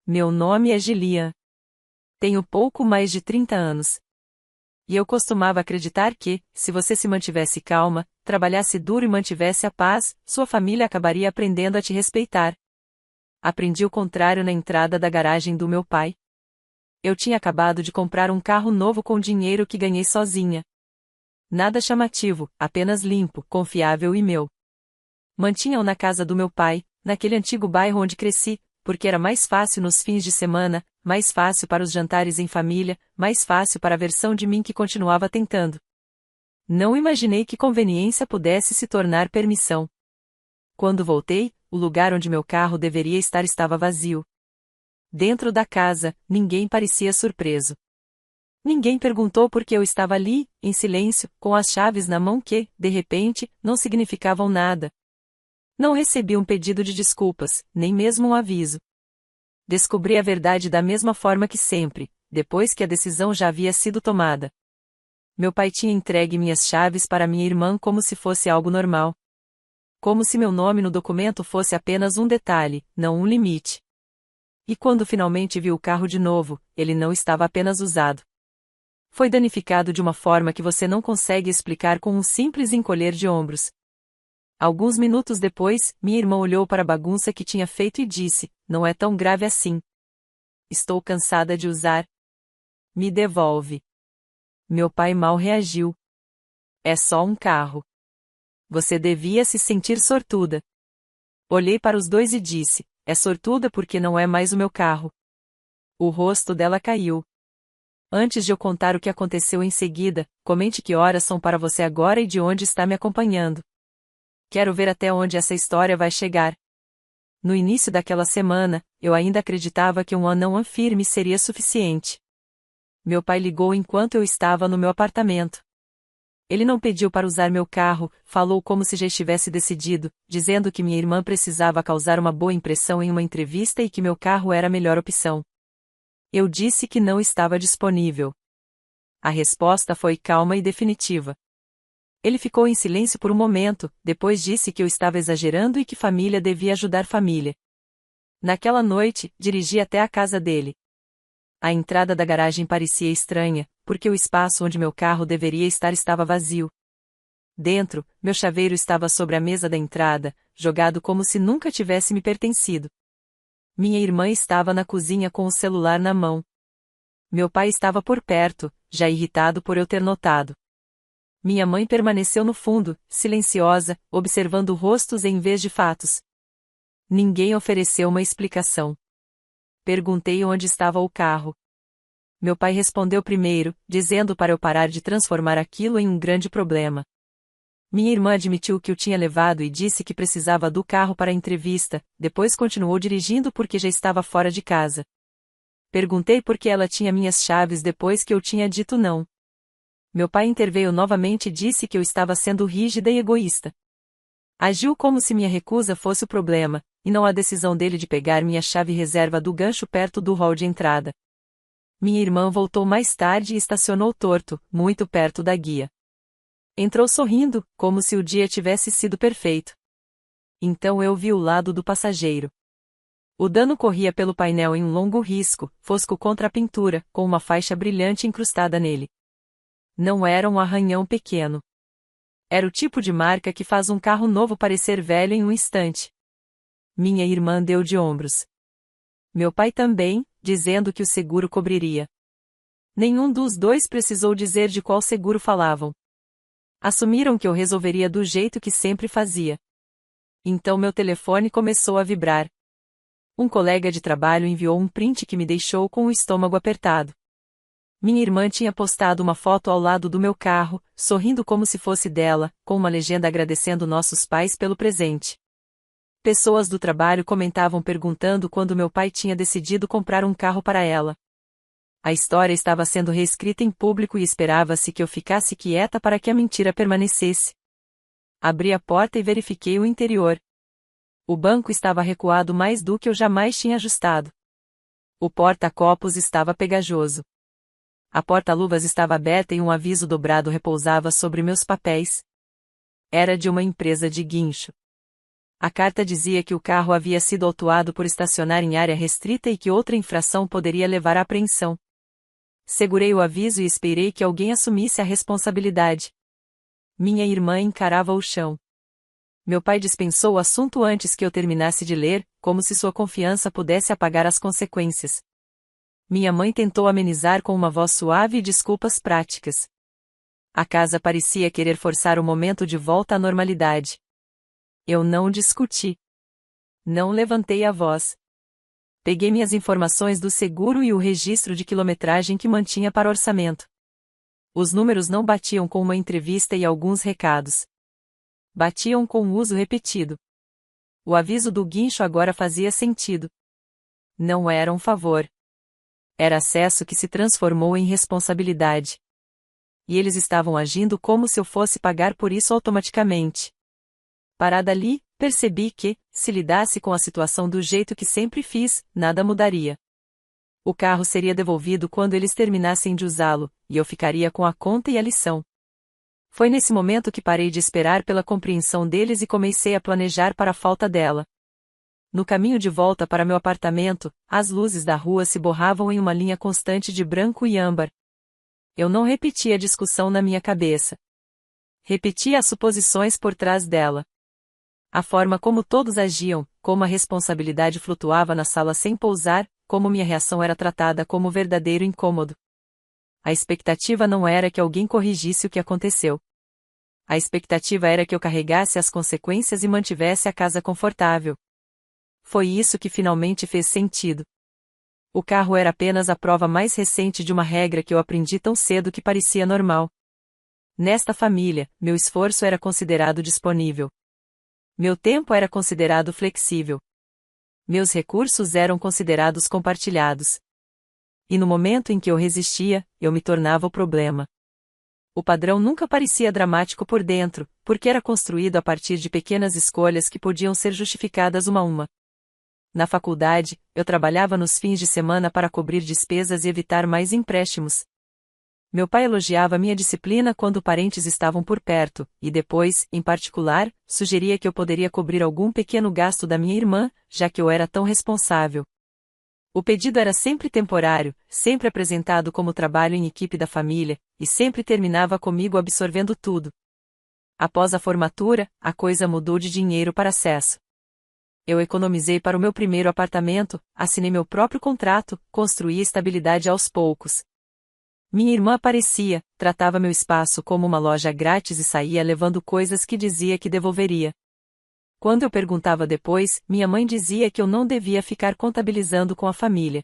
Meu nome é Gillian. Tenho pouco mais de 30 anos. E eu costumava acreditar que, se você se mantivesse calma, trabalhasse duro e mantivesse a paz, sua família acabaria aprendendo a te respeitar. Aprendi o contrário na entrada da garagem do meu pai. Eu tinha acabado de comprar um carro novo com dinheiro que ganhei sozinha. Nada chamativo, apenas limpo, confiável e meu. Mantinha-o na casa do meu pai, naquele antigo bairro onde cresci, porque era mais fácil nos fins de semana, mais fácil para os jantares em família, mais fácil para a versão de mim que continuava tentando. Não imaginei que conveniência pudesse se tornar permissão. Quando voltei, o lugar onde meu carro deveria estar estava vazio. Dentro da casa, ninguém parecia surpreso. Ninguém perguntou por que eu estava ali, em silêncio, com as chaves na mão que, de repente, não significavam nada. Não recebi um pedido de desculpas, nem mesmo um aviso. Descobri a verdade da mesma forma que sempre, depois que a decisão já havia sido tomada. Meu pai tinha entregue minhas chaves para minha irmã como se fosse algo normal. Como se meu nome no documento fosse apenas um detalhe, não um limite. E quando finalmente vi o carro de novo, ele não estava apenas usado. Foi danificado de uma forma que você não consegue explicar com um simples encolher de ombros. Alguns minutos depois, minha irmã olhou para a bagunça que tinha feito e disse: "Não é tão grave assim. Estou cansada de usar. Me devolve." Meu pai mal reagiu. "É só um carro. Você devia se sentir sortuda." Olhei para os dois e disse: "É sortuda porque não é mais o meu carro." O rosto dela caiu. "Antes de eu contar o que aconteceu em seguida, comente que horas são para você agora e de onde está me acompanhando. Quero ver até onde essa história vai chegar." No início daquela semana, eu ainda acreditava que um não firme seria suficiente. Meu pai ligou enquanto eu estava no meu apartamento. Ele não pediu para usar meu carro, falou como se já estivesse decidido, dizendo que minha irmã precisava causar uma boa impressão em uma entrevista e que meu carro era a melhor opção. Eu disse que não estava disponível. A resposta foi calma e definitiva. Ele ficou em silêncio por um momento, depois disse que eu estava exagerando e que família devia ajudar família. Naquela noite, dirigi até a casa dele. A entrada da garagem parecia estranha, porque o espaço onde meu carro deveria estar estava vazio. Dentro, meu chaveiro estava sobre a mesa da entrada, jogado como se nunca tivesse me pertencido. Minha irmã estava na cozinha com o celular na mão. Meu pai estava por perto, já irritado por eu ter notado. Minha mãe permaneceu no fundo, silenciosa, observando rostos em vez de fatos. Ninguém ofereceu uma explicação. Perguntei onde estava o carro. Meu pai respondeu primeiro, dizendo para eu parar de transformar aquilo em um grande problema. Minha irmã admitiu que o tinha levado e disse que precisava do carro para a entrevista, depois continuou dirigindo porque já estava fora de casa. Perguntei por que ela tinha minhas chaves depois que eu tinha dito não. Meu pai interveio novamente e disse que eu estava sendo rígida e egoísta. Agiu como se minha recusa fosse o problema, e não a decisão dele de pegar minha chave reserva do gancho perto do hall de entrada. Minha irmã voltou mais tarde e estacionou torto, muito perto da guia. Entrou sorrindo, como se o dia tivesse sido perfeito. Então eu vi o lado do passageiro. O dano corria pelo painel em um longo risco, fosco contra a pintura, com uma faixa brilhante incrustada nele. Não era um arranhão pequeno. Era o tipo de marca que faz um carro novo parecer velho em um instante. Minha irmã deu de ombros. Meu pai também, dizendo que o seguro cobriria. Nenhum dos dois precisou dizer de qual seguro falavam. Assumiram que eu resolveria do jeito que sempre fazia. Então meu telefone começou a vibrar. Um colega de trabalho enviou um print que me deixou com o estômago apertado. Minha irmã tinha postado uma foto ao lado do meu carro, sorrindo como se fosse dela, com uma legenda agradecendo nossos pais pelo presente. Pessoas do trabalho comentavam perguntando quando meu pai tinha decidido comprar um carro para ela. A história estava sendo reescrita em público e esperava-se que eu ficasse quieta para que a mentira permanecesse. Abri a porta e verifiquei o interior. O banco estava recuado mais do que eu jamais tinha ajustado. O porta-copos estava pegajoso. A porta-luvas estava aberta e um aviso dobrado repousava sobre meus papéis. Era de uma empresa de guincho. A carta dizia que o carro havia sido autuado por estacionar em área restrita e que outra infração poderia levar à apreensão. Segurei o aviso e esperei que alguém assumisse a responsabilidade. Minha irmã encarava o chão. Meu pai dispensou o assunto antes que eu terminasse de ler, como se sua confiança pudesse apagar as consequências. Minha mãe tentou amenizar com uma voz suave e desculpas práticas. A casa parecia querer forçar o momento de volta à normalidade. Eu não discuti. Não levantei a voz. Peguei minhas informações do seguro e o registro de quilometragem que mantinha para orçamento. Os números não batiam com uma entrevista e alguns recados. Batiam com o uso repetido. O aviso do guincho agora fazia sentido. Não era um favor. Era acesso que se transformou em responsabilidade. E eles estavam agindo como se eu fosse pagar por isso automaticamente. Parada ali, percebi que, se lidasse com a situação do jeito que sempre fiz, nada mudaria. O carro seria devolvido quando eles terminassem de usá-lo, e eu ficaria com a conta e a lição. Foi nesse momento que parei de esperar pela compreensão deles e comecei a planejar para a falta dela. No caminho de volta para meu apartamento, as luzes da rua se borravam em uma linha constante de branco e âmbar. Eu não repeti a discussão na minha cabeça. Repeti as suposições por trás dela. A forma como todos agiam, como a responsabilidade flutuava na sala sem pousar, como minha reação era tratada como verdadeiro incômodo. A expectativa não era que alguém corrigisse o que aconteceu. A expectativa era que eu carregasse as consequências e mantivesse a casa confortável. Foi isso que finalmente fez sentido. O carro era apenas a prova mais recente de uma regra que eu aprendi tão cedo que parecia normal. Nesta família, meu esforço era considerado disponível. Meu tempo era considerado flexível. Meus recursos eram considerados compartilhados. E no momento em que eu resistia, eu me tornava o problema. O padrão nunca parecia dramático por dentro, porque era construído a partir de pequenas escolhas que podiam ser justificadas uma a uma. Na faculdade, eu trabalhava nos fins de semana para cobrir despesas e evitar mais empréstimos. Meu pai elogiava minha disciplina quando parentes estavam por perto, e depois, em particular, sugeria que eu poderia cobrir algum pequeno gasto da minha irmã, já que eu era tão responsável. O pedido era sempre temporário, sempre apresentado como trabalho em equipe da família, e sempre terminava comigo absorvendo tudo. Após a formatura, a coisa mudou de dinheiro para acesso. Eu economizei para o meu primeiro apartamento, assinei meu próprio contrato, construí estabilidade aos poucos. Minha irmã aparecia, tratava meu espaço como uma loja grátis e saía levando coisas que dizia que devolveria. Quando eu perguntava depois, minha mãe dizia que eu não devia ficar contabilizando com a família.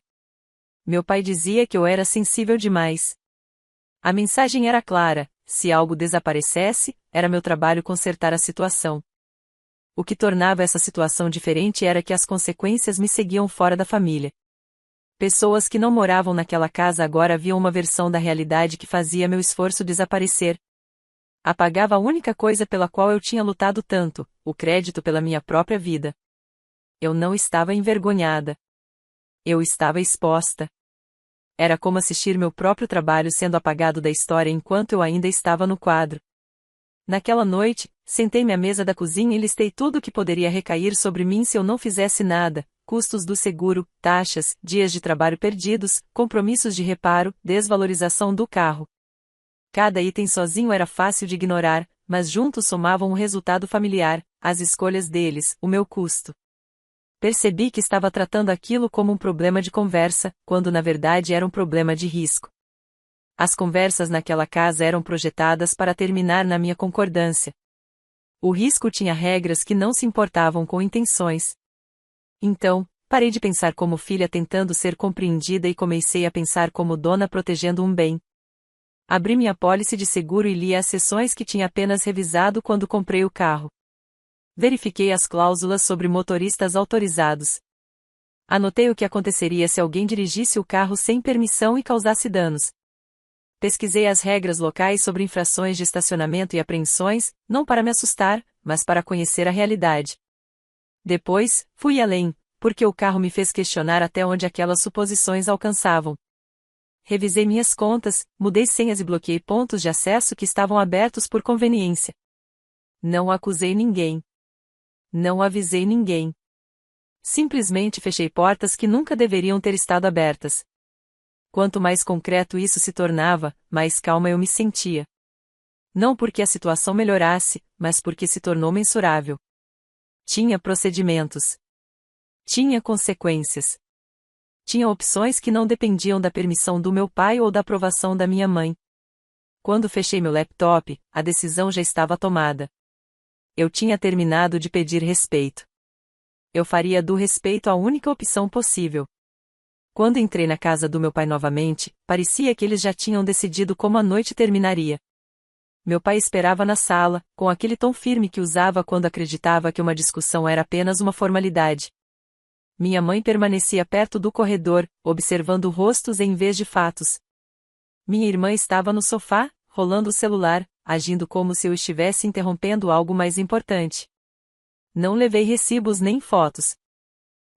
Meu pai dizia que eu era sensível demais. A mensagem era clara: se algo desaparecesse, era meu trabalho consertar a situação. O que tornava essa situação diferente era que as consequências me seguiam fora da família. Pessoas que não moravam naquela casa agora viam uma versão da realidade que fazia meu esforço desaparecer. Apagava a única coisa pela qual eu tinha lutado tanto, o crédito pela minha própria vida. Eu não estava envergonhada. Eu estava exposta. Era como assistir meu próprio trabalho sendo apagado da história enquanto eu ainda estava no quadro. Naquela noite, sentei-me à mesa da cozinha e listei tudo o que poderia recair sobre mim se eu não fizesse nada: custos do seguro, taxas, dias de trabalho perdidos, compromissos de reparo, desvalorização do carro. Cada item sozinho era fácil de ignorar, mas juntos somavam um resultado familiar, as escolhas deles, o meu custo. Percebi que estava tratando aquilo como um problema de conversa, quando na verdade era um problema de risco. As conversas naquela casa eram projetadas para terminar na minha concordância. O risco tinha regras que não se importavam com intenções. Então, parei de pensar como filha tentando ser compreendida e comecei a pensar como dona protegendo um bem. Abri minha apólice de seguro e li as seções que tinha apenas revisado quando comprei o carro. Verifiquei as cláusulas sobre motoristas autorizados. Anotei o que aconteceria se alguém dirigisse o carro sem permissão e causasse danos. Pesquisei as regras locais sobre infrações de estacionamento e apreensões, não para me assustar, mas para conhecer a realidade. Depois, fui além, porque o carro me fez questionar até onde aquelas suposições alcançavam. Revisei minhas contas, mudei senhas e bloqueei pontos de acesso que estavam abertos por conveniência. Não acusei ninguém. Não avisei ninguém. Simplesmente fechei portas que nunca deveriam ter estado abertas. Quanto mais concreto isso se tornava, mais calma eu me sentia. Não porque a situação melhorasse, mas porque se tornou mensurável. Tinha procedimentos. Tinha consequências. Tinha opções que não dependiam da permissão do meu pai ou da aprovação da minha mãe. Quando fechei meu laptop, a decisão já estava tomada. Eu tinha terminado de pedir respeito. Eu faria do respeito a única opção possível. Quando entrei na casa do meu pai novamente, parecia que eles já tinham decidido como a noite terminaria. Meu pai esperava na sala, com aquele tom firme que usava quando acreditava que uma discussão era apenas uma formalidade. Minha mãe permanecia perto do corredor, observando rostos em vez de fatos. Minha irmã estava no sofá, rolando o celular, agindo como se eu estivesse interrompendo algo mais importante. Não levei recibos nem fotos.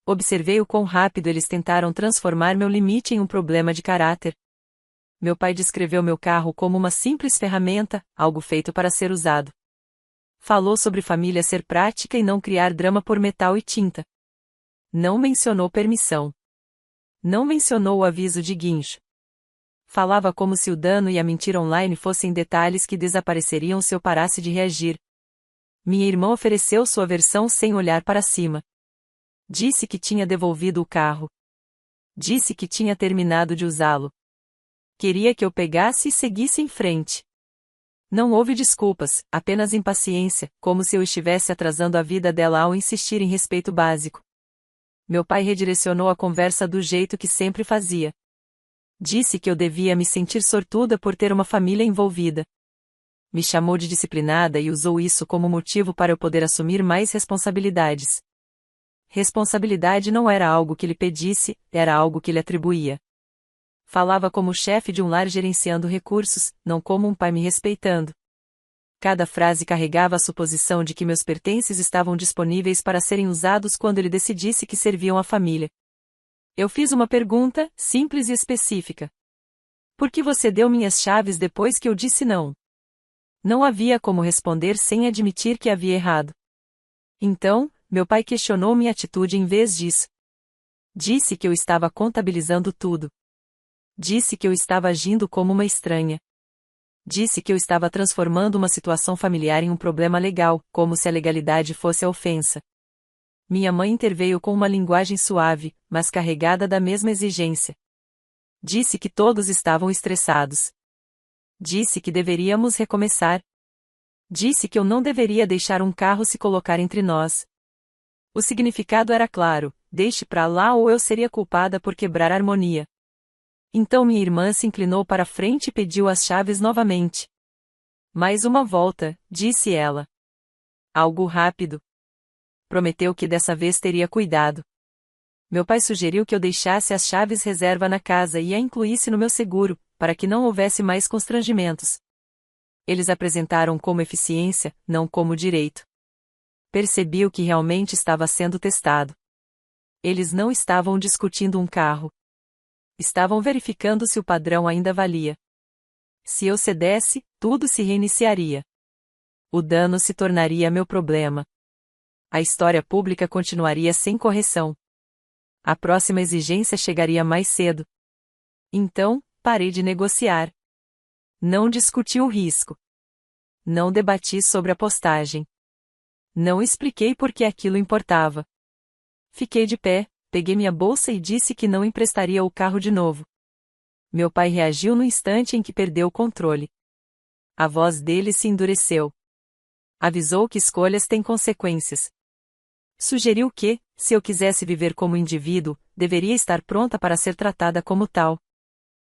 Observei o quão rápido eles tentaram transformar meu limite em um problema de caráter. Meu pai descreveu meu carro como uma simples ferramenta, algo feito para ser usado. Falou sobre família ser prática e não criar drama por metal e tinta. Não mencionou permissão. Não mencionou o aviso de guincho. Falava como se o dano e a mentira online fossem detalhes que desapareceriam se eu parasse de reagir. Minha irmã ofereceu sua versão sem olhar para cima. Disse que tinha devolvido o carro. Disse que tinha terminado de usá-lo. Queria que eu pegasse e seguisse em frente. Não houve desculpas, apenas impaciência, como se eu estivesse atrasando a vida dela ao insistir em respeito básico. Meu pai redirecionou a conversa do jeito que sempre fazia. Disse que eu devia me sentir sortuda por ter uma família envolvida. Me chamou de disciplinada e usou isso como motivo para eu poder assumir mais responsabilidades. Responsabilidade não era algo que lhe pedisse, era algo que lhe atribuía. Falava como chefe de um lar gerenciando recursos, não como um pai me respeitando. Cada frase carregava a suposição de que meus pertences estavam disponíveis para serem usados quando ele decidisse que serviam à família. Eu fiz uma pergunta, simples e específica. Por que você deu minhas chaves depois que eu disse não? Não havia como responder sem admitir que havia errado. Então, meu pai questionou minha atitude em vez disso. Disse que eu estava contabilizando tudo. Disse que eu estava agindo como uma estranha. Disse que eu estava transformando uma situação familiar em um problema legal, como se a legalidade fosse a ofensa. Minha mãe interveio com uma linguagem suave, mas carregada da mesma exigência. Disse que todos estavam estressados. Disse que deveríamos recomeçar. Disse que eu não deveria deixar um carro se colocar entre nós. O significado era claro: deixe pra lá ou eu seria culpada por quebrar a harmonia. Então minha irmã se inclinou para frente e pediu as chaves novamente. Mais uma volta, disse ela. Algo rápido. Prometeu que dessa vez teria cuidado. Meu pai sugeriu que eu deixasse as chaves reserva na casa e a incluísse no meu seguro, para que não houvesse mais constrangimentos. Eles apresentaram como eficiência, não como direito. Percebi o que realmente estava sendo testado. Eles não estavam discutindo um carro. Estavam verificando se o padrão ainda valia. Se eu cedesse, tudo se reiniciaria. O dano se tornaria meu problema. A história pública continuaria sem correção. A próxima exigência chegaria mais cedo. Então, parei de negociar. Não discuti o risco. Não debati sobre a postagem. Não expliquei por que aquilo importava. Fiquei de pé, peguei minha bolsa e disse que não emprestaria o carro de novo. Meu pai reagiu no instante em que perdeu o controle. A voz dele se endureceu. Avisou que escolhas têm consequências. Sugeriu que, se eu quisesse viver como indivíduo, deveria estar pronta para ser tratada como tal.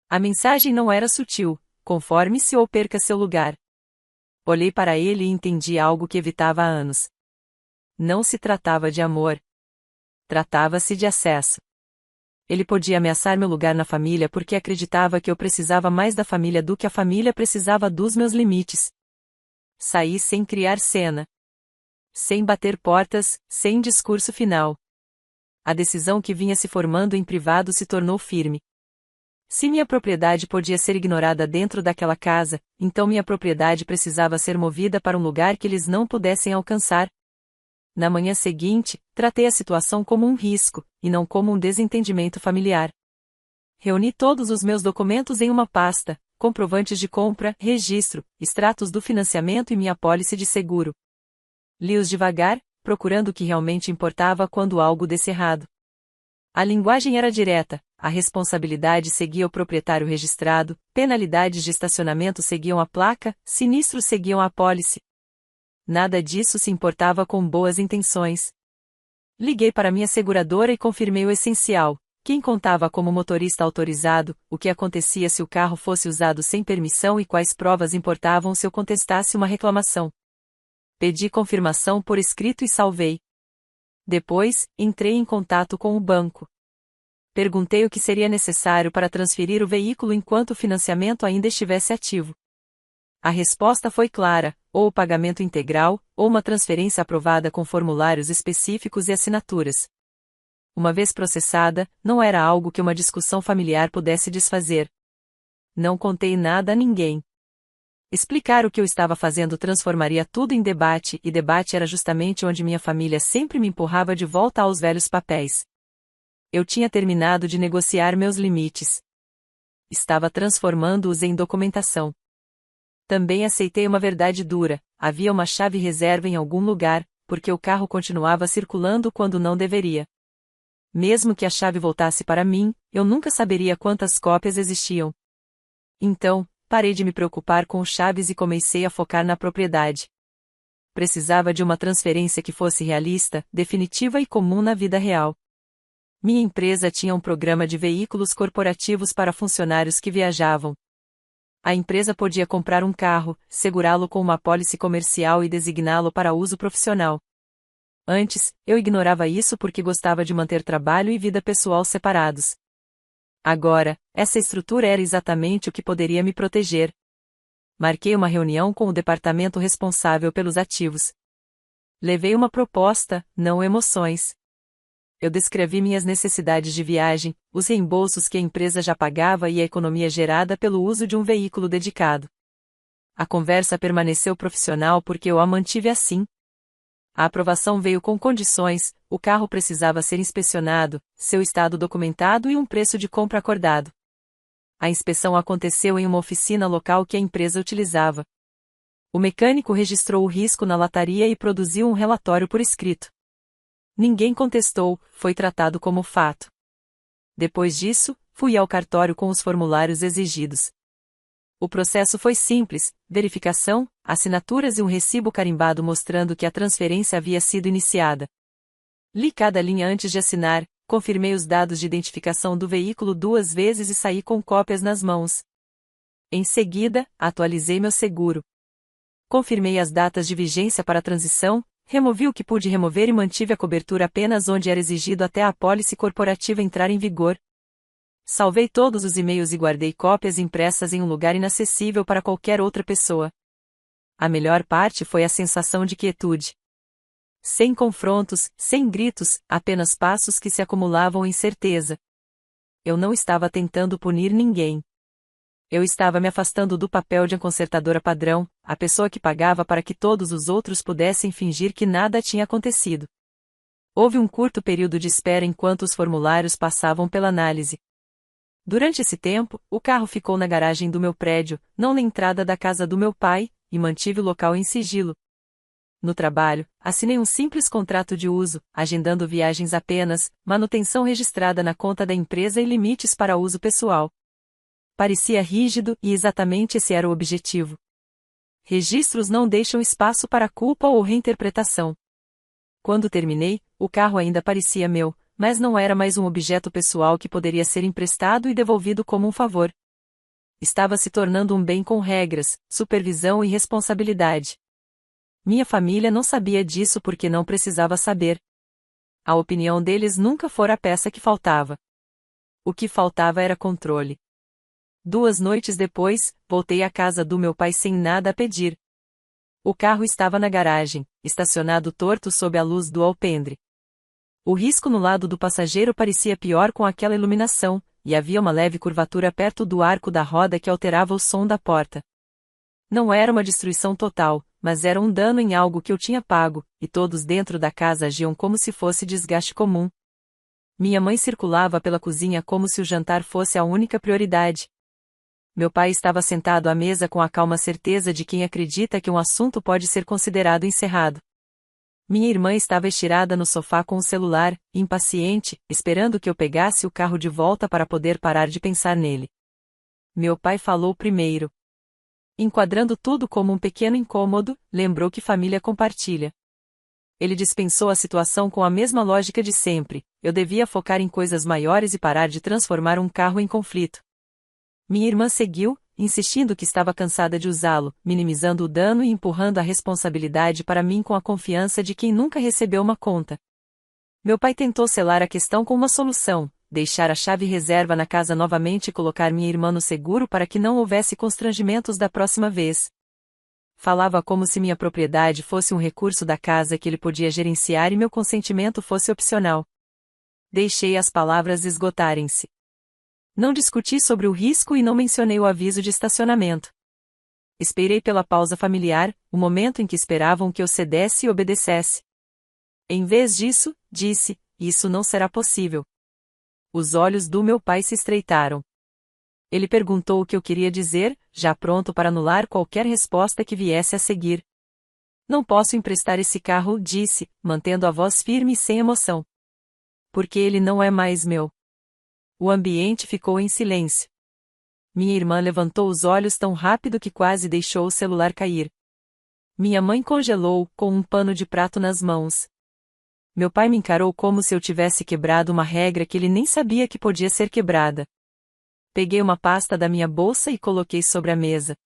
A mensagem não era sutil: conforme-se ou perca seu lugar. Olhei para ele e entendi algo que evitava há anos. Não se tratava de amor. Tratava-se de acesso. Ele podia ameaçar meu lugar na família porque acreditava que eu precisava mais da família do que a família precisava dos meus limites. Saí sem criar cena. Sem bater portas, sem discurso final. A decisão que vinha se formando em privado se tornou firme. Se minha propriedade podia ser ignorada dentro daquela casa, então minha propriedade precisava ser movida para um lugar que eles não pudessem alcançar. Na manhã seguinte, tratei a situação como um risco, e não como um desentendimento familiar. Reuni todos os meus documentos em uma pasta, comprovantes de compra, registro, extratos do financiamento e minha apólice de seguro. Li-os devagar, procurando o que realmente importava quando algo desse errado. A linguagem era direta, a responsabilidade seguia o proprietário registrado, penalidades de estacionamento seguiam a placa, sinistros seguiam a apólice. Nada disso se importava com boas intenções. Liguei para minha seguradora e confirmei o essencial: quem contava como motorista autorizado, o que acontecia se o carro fosse usado sem permissão e quais provas importavam se eu contestasse uma reclamação. Pedi confirmação por escrito e salvei. Depois, entrei em contato com o banco. Perguntei o que seria necessário para transferir o veículo enquanto o financiamento ainda estivesse ativo. A resposta foi clara: ou o pagamento integral, ou uma transferência aprovada com formulários específicos e assinaturas. Uma vez processada, não era algo que uma discussão familiar pudesse desfazer. Não contei nada a ninguém. Explicar o que eu estava fazendo transformaria tudo em debate, e debate era justamente onde minha família sempre me empurrava de volta aos velhos papéis. Eu tinha terminado de negociar meus limites. Estava transformando-os em documentação. Também aceitei uma verdade dura: havia uma chave reserva em algum lugar, porque o carro continuava circulando quando não deveria. Mesmo que a chave voltasse para mim, eu nunca saberia quantas cópias existiam. Então, parei de me preocupar com chaves e comecei a focar na propriedade. Precisava de uma transferência que fosse realista, definitiva e comum na vida real. Minha empresa tinha um programa de veículos corporativos para funcionários que viajavam. A empresa podia comprar um carro, segurá-lo com uma apólice comercial e designá-lo para uso profissional. Antes, eu ignorava isso porque gostava de manter trabalho e vida pessoal separados. Agora, essa estrutura era exatamente o que poderia me proteger. Marquei uma reunião com o departamento responsável pelos ativos. Levei uma proposta, não emoções. Eu descrevi minhas necessidades de viagem, os reembolsos que a empresa já pagava e a economia gerada pelo uso de um veículo dedicado. A conversa permaneceu profissional porque eu a mantive assim. A aprovação veio com condições: o carro precisava ser inspecionado, seu estado documentado e um preço de compra acordado. A inspeção aconteceu em uma oficina local que a empresa utilizava. O mecânico registrou o risco na lataria e produziu um relatório por escrito. Ninguém contestou, foi tratado como fato. Depois disso, fui ao cartório com os formulários exigidos. O processo foi simples: verificação, assinaturas e um recibo carimbado mostrando que a transferência havia sido iniciada. Li cada linha antes de assinar, confirmei os dados de identificação do veículo 2 vezes e saí com cópias nas mãos. Em seguida, atualizei meu seguro. Confirmei as datas de vigência para a transição, removi o que pude remover e mantive a cobertura apenas onde era exigido até a apólice corporativa entrar em vigor. Salvei todos os e-mails e guardei cópias impressas em um lugar inacessível para qualquer outra pessoa. A melhor parte foi a sensação de quietude. Sem confrontos, sem gritos, apenas passos que se acumulavam em certeza. Eu não estava tentando punir ninguém. Eu estava me afastando do papel de consertadora padrão, a pessoa que pagava para que todos os outros pudessem fingir que nada tinha acontecido. Houve um curto período de espera enquanto os formulários passavam pela análise. Durante esse tempo, o carro ficou na garagem do meu prédio, não na entrada da casa do meu pai, e mantive o local em sigilo. No trabalho, assinei um simples contrato de uso, agendando viagens apenas, manutenção registrada na conta da empresa e limites para uso pessoal. Parecia rígido, e exatamente esse era o objetivo. Registros não deixam espaço para culpa ou reinterpretação. Quando terminei, o carro ainda parecia meu, mas não era mais um objeto pessoal que poderia ser emprestado e devolvido como um favor. Estava se tornando um bem com regras, supervisão e responsabilidade. Minha família não sabia disso porque não precisava saber. A opinião deles nunca fora a peça que faltava. O que faltava era controle. 2 noites depois, voltei à casa do meu pai sem nada a pedir. O carro estava na garagem, estacionado torto sob a luz do alpendre. O risco no lado do passageiro parecia pior com aquela iluminação, e havia uma leve curvatura perto do arco da roda que alterava o som da porta. Não era uma destruição total, mas era um dano em algo que eu tinha pago, e todos dentro da casa agiam como se fosse desgaste comum. Minha mãe circulava pela cozinha como se o jantar fosse a única prioridade. Meu pai estava sentado à mesa com a calma certeza de quem acredita que um assunto pode ser considerado encerrado. Minha irmã estava estirada no sofá com o celular, impaciente, esperando que eu pegasse o carro de volta para poder parar de pensar nele. Meu pai falou primeiro. Enquadrando tudo como um pequeno incômodo, lembrou que família compartilha. Ele dispensou a situação com a mesma lógica de sempre: eu devia focar em coisas maiores e parar de transformar um carro em conflito. Minha irmã seguiu, insistindo que estava cansada de usá-lo, minimizando o dano e empurrando a responsabilidade para mim com a confiança de quem nunca recebeu uma conta. Meu pai tentou selar a questão com uma solução: deixar a chave reserva na casa novamente e colocar minha irmã no seguro para que não houvesse constrangimentos da próxima vez. Falava como se minha propriedade fosse um recurso da casa que ele podia gerenciar e meu consentimento fosse opcional. Deixei as palavras esgotarem-se. Não discuti sobre o risco e não mencionei o aviso de estacionamento. Esperei pela pausa familiar, o momento em que esperavam que eu cedesse e obedecesse. Em vez disso, disse: isso não será possível. Os olhos do meu pai se estreitaram. Ele perguntou o que eu queria dizer, já pronto para anular qualquer resposta que viesse a seguir. Não posso emprestar esse carro, disse, mantendo a voz firme e sem emoção. Porque ele não é mais meu. O ambiente ficou em silêncio. Minha irmã levantou os olhos tão rápido que quase deixou o celular cair. Minha mãe congelou, com um pano de prato nas mãos. Meu pai me encarou como se eu tivesse quebrado uma regra que ele nem sabia que podia ser quebrada. Peguei uma pasta da minha bolsa e coloquei sobre a mesa.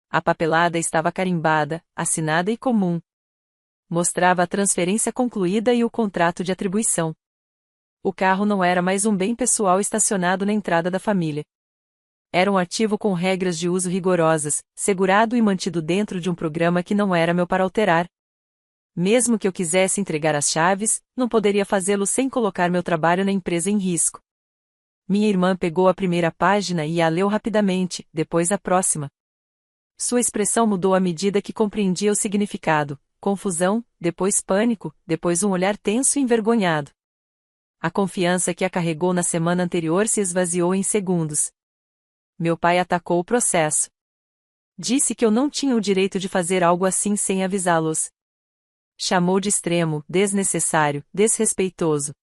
A papelada estava carimbada, assinada e comum. Mostrava a transferência concluída e o contrato de atribuição. O carro não era mais um bem pessoal estacionado na entrada da família. Era um ativo com regras de uso rigorosas, segurado e mantido dentro de um programa que não era meu para alterar. Mesmo que eu quisesse entregar as chaves, não poderia fazê-lo sem colocar meu trabalho na empresa em risco. Minha irmã pegou a primeira página e a leu rapidamente, depois a próxima. Sua expressão mudou à medida que compreendia o significado: confusão, depois pânico, depois um olhar tenso e envergonhado. A confiança que a carregou na semana anterior se esvaziou em segundos. Meu pai atacou o processo. Disse que eu não tinha o direito de fazer algo assim sem avisá-los. Chamou de extremo, desnecessário, desrespeitoso.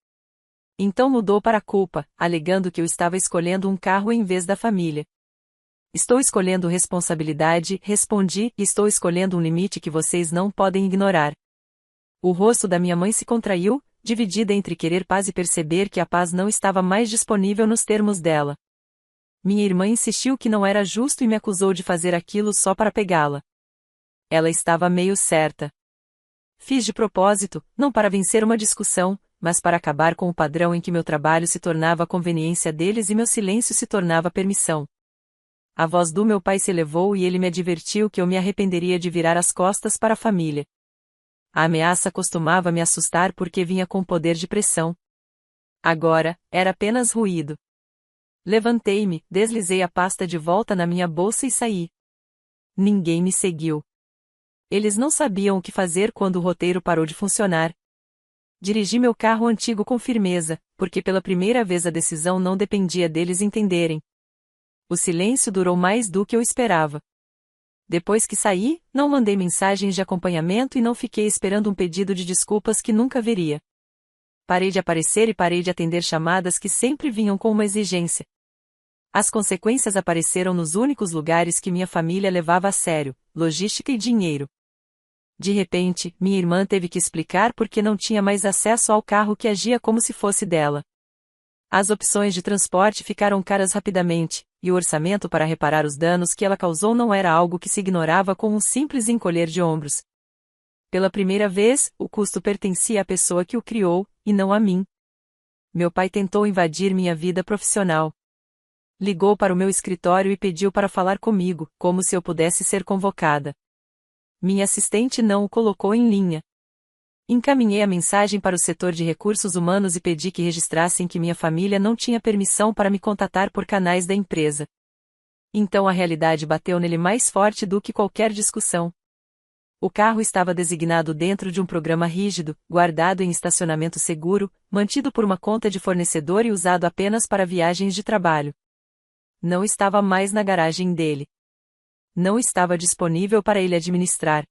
Então mudou para a culpa, alegando que eu estava escolhendo um carro em vez da família. Estou escolhendo responsabilidade, respondi, e estou escolhendo um limite que vocês não podem ignorar. O rosto da minha mãe se contraiu, dividida entre querer paz e perceber que a paz não estava mais disponível nos termos dela. Minha irmã insistiu que não era justo e me acusou de fazer aquilo só para pegá-la. Ela estava meio certa. Fiz de propósito, não para vencer uma discussão, mas para acabar com o padrão em que meu trabalho se tornava a conveniência deles e meu silêncio se tornava permissão. A voz do meu pai se elevou e ele me advertiu que eu me arrependeria de virar as costas para a família. A ameaça costumava me assustar porque vinha com poder de pressão. Agora, era apenas ruído. Levantei-me, deslizei a pasta de volta na minha bolsa e saí. Ninguém me seguiu. Eles não sabiam o que fazer quando o roteiro parou de funcionar. Dirigi meu carro antigo com firmeza, porque pela primeira vez a decisão não dependia deles entenderem. O silêncio durou mais do que eu esperava. Depois que saí, não mandei mensagens de acompanhamento e não fiquei esperando um pedido de desculpas que nunca viria. Parei de aparecer e parei de atender chamadas que sempre vinham com uma exigência. As consequências apareceram nos únicos lugares que minha família levava a sério: logística e dinheiro. De repente, minha irmã teve que explicar por que não tinha mais acesso ao carro que agia como se fosse dela. As opções de transporte ficaram caras rapidamente, e o orçamento para reparar os danos que ela causou não era algo que se ignorava com um simples encolher de ombros. Pela primeira vez, o custo pertencia à pessoa que o criou, e não a mim. Meu pai tentou invadir minha vida profissional. Ligou para o meu escritório e pediu para falar comigo, como se eu pudesse ser convocada. Minha assistente não o colocou em linha. Encaminhei a mensagem para o setor de recursos humanos e pedi que registrassem que minha família não tinha permissão para me contatar por canais da empresa. Então a realidade bateu nele mais forte do que qualquer discussão. O carro estava designado dentro de um programa rígido, guardado em estacionamento seguro, mantido por uma conta de fornecedor e usado apenas para viagens de trabalho. Não estava mais na garagem dele. Não estava disponível para ele administrar.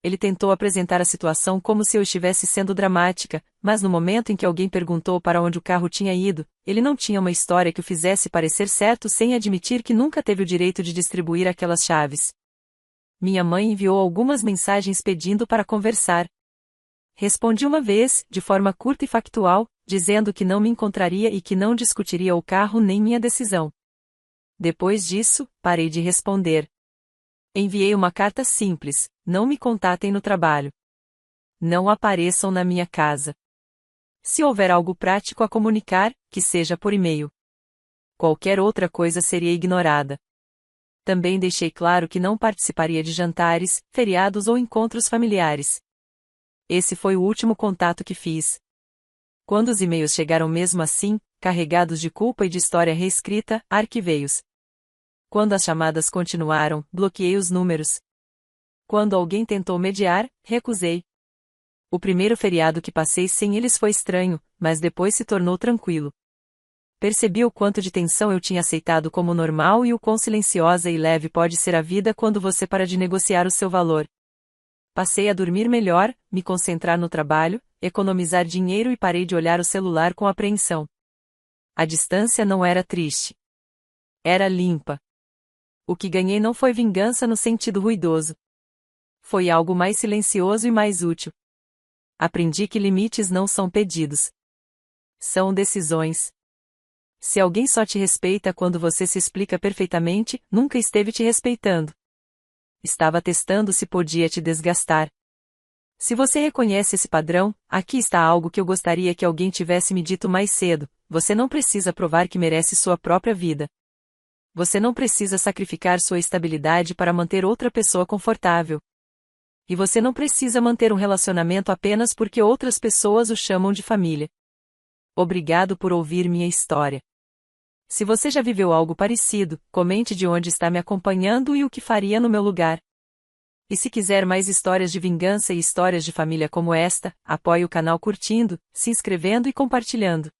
Ele tentou apresentar a situação como se eu estivesse sendo dramática, mas no momento em que alguém perguntou para onde o carro tinha ido, ele não tinha uma história que o fizesse parecer certo sem admitir que nunca teve o direito de distribuir aquelas chaves. Minha mãe enviou algumas mensagens pedindo para conversar. Respondi uma vez, de forma curta e factual, dizendo que não me encontraria e que não discutiria o carro nem minha decisão. Depois disso, parei de responder. Enviei uma carta simples: não me contatem no trabalho. Não apareçam na minha casa. Se houver algo prático a comunicar, que seja por e-mail. Qualquer outra coisa seria ignorada. Também deixei claro que não participaria de jantares, feriados ou encontros familiares. Esse foi o último contato que fiz. Quando os e-mails chegaram mesmo assim, carregados de culpa e de história reescrita, arquivei-os. Quando as chamadas continuaram, bloqueei os números. Quando alguém tentou mediar, recusei. O primeiro feriado que passei sem eles foi estranho, mas depois se tornou tranquilo. Percebi o quanto de tensão eu tinha aceitado como normal e o quão silenciosa e leve pode ser a vida quando você para de negociar o seu valor. Passei a dormir melhor, me concentrar no trabalho, economizar dinheiro e parei de olhar o celular com apreensão. A distância não era triste. Era limpa. O que ganhei não foi vingança no sentido ruidoso. Foi algo mais silencioso e mais útil. Aprendi que limites não são pedidos. São decisões. Se alguém só te respeita quando você se explica perfeitamente, nunca esteve te respeitando. Estava testando se podia te desgastar. Se você reconhece esse padrão, aqui está algo que eu gostaria que alguém tivesse me dito mais cedo: você não precisa provar que merece sua própria vida. Você não precisa sacrificar sua estabilidade para manter outra pessoa confortável. E você não precisa manter um relacionamento apenas porque outras pessoas o chamam de família. Obrigado por ouvir minha história. Se você já viveu algo parecido, comente de onde está me acompanhando e o que faria no meu lugar. E se quiser mais histórias de vingança e histórias de família como esta, apoie o canal curtindo, se inscrevendo e compartilhando.